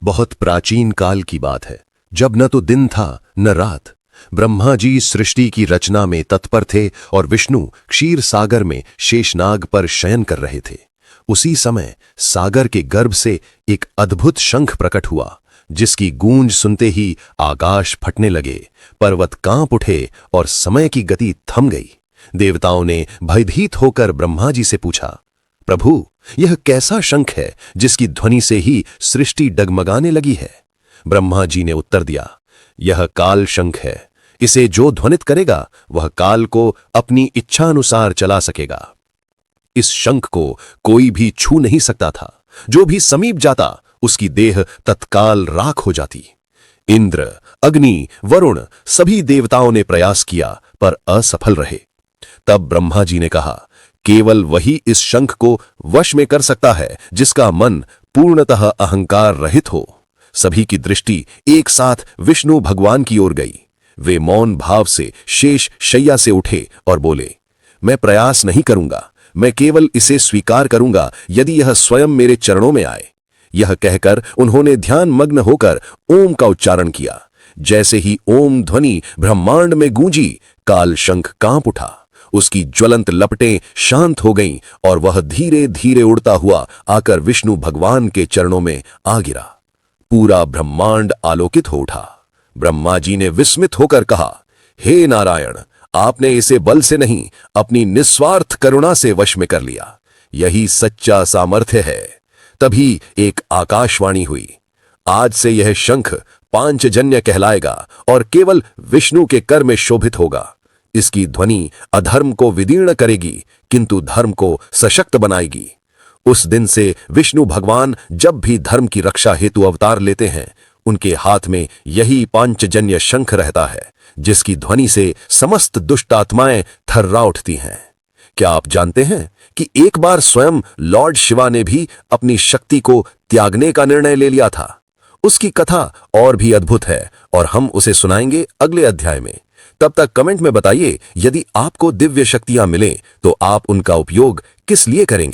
बहुत प्राचीन काल की बात है, जब न तो दिन था न रात। ब्रह्मा जी सृष्टि की रचना में तत्पर थे और विष्णु क्षीर सागर में शेषनाग पर शयन कर रहे थे। उसी समय सागर के गर्भ से एक अद्भुत शंख प्रकट हुआ, जिसकी गूंज सुनते ही आकाश फटने लगे, पर्वत कांप उठे और समय की गति थम गई। देवताओं ने भयभीत होकर ब्रह्मा जी से पूछा, प्रभु, यह कैसा शंख है जिसकी ध्वनि से ही सृष्टि डगमगाने लगी है? ब्रह्मा जी ने उत्तर दिया, यह काल शंख है। इसे जो ध्वनित करेगा वह काल को अपनी इच्छा अनुसार चला सकेगा। इस शंख को कोई भी छू नहीं सकता था। जो भी समीप जाता उसकी देह तत्काल राख हो जाती। इंद्र, अग्नि, वरुण सभी देवताओं ने प्रयास किया पर असफल रहे। तब ब्रह्मा जी ने कहा, केवल वही इस शंख को वश में कर सकता है जिसका मन पूर्णतः अहंकार रहित हो। सभी की दृष्टि एक साथ विष्णु भगवान की ओर गई। वे मौन भाव से शेष शैया से उठे और बोले, मैं प्रयास नहीं करूंगा, मैं केवल इसे स्वीकार करूंगा यदि यह स्वयं मेरे चरणों में आए। यह कहकर उन्होंने ध्यान मग्न होकर ओम का उच्चारण किया। जैसे ही ओम ध्वनि ब्रह्मांड में गूंजी, काल शंख कांप उठा। उसकी ज्वलंत लपटें शांत हो गईं और वह धीरे धीरे उड़ता हुआ आकर विष्णु भगवान के चरणों में आ गिरा। पूरा ब्रह्मांड आलोकित हो उठा। ब्रह्मा जी ने विस्मित होकर कहा, हे नारायण, आपने इसे बल से नहीं, अपनी निस्वार्थ करुणा से वश में कर लिया। यही सच्चा सामर्थ्य है। तभी एक आकाशवाणी हुई, आज से यह शंख पांचजन्य कहलाएगा और केवल विष्णु के कर में शोभित होगा। इसकी ध्वनि अधर्म को विदीर्ण करेगी, किंतु धर्म को सशक्त बनाएगी। उस दिन से विष्णु भगवान जब भी धर्म की रक्षा हेतु अवतार लेते हैं, उनके हाथ में यही पांचजन्य शंख रहता है, जिसकी ध्वनि से समस्त दुष्ट आत्माएं थर्रा उठती हैं। क्या आप जानते हैं कि एक बार स्वयं लॉर्ड शिवा ने भी अपनी शक्ति को त्यागने का निर्णय ले लिया था? उसकी कथा और भी अद्भुत है और हम उसे सुनाएंगे अगले अध्याय में। तब तक कमेंट में बताइए, यदि आपको दिव्य शक्तियां मिलें तो आप उनका उपयोग किस लिए करेंगे।